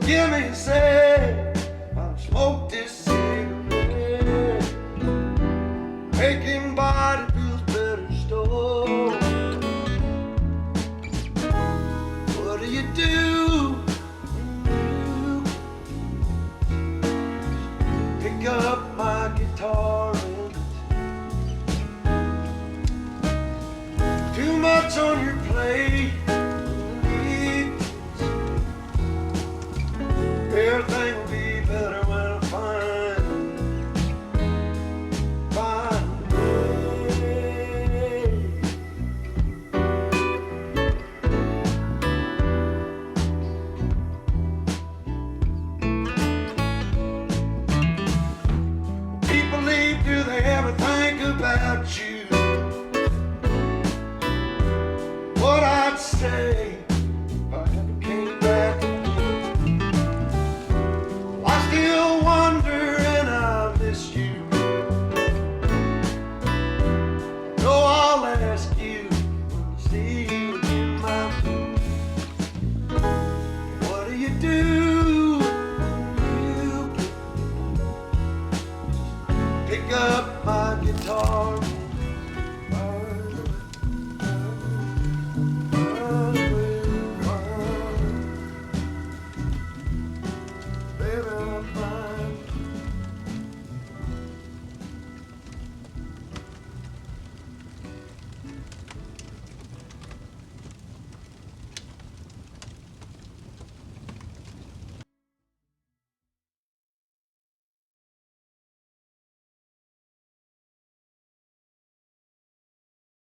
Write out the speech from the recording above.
Give me a sec while I smoke this cigarette. Making body feels better stole. What do you do? Pick up my guitar and too much on your plate. Everything will be better when I find a way. People leave, do they ever think about you? What I'd say.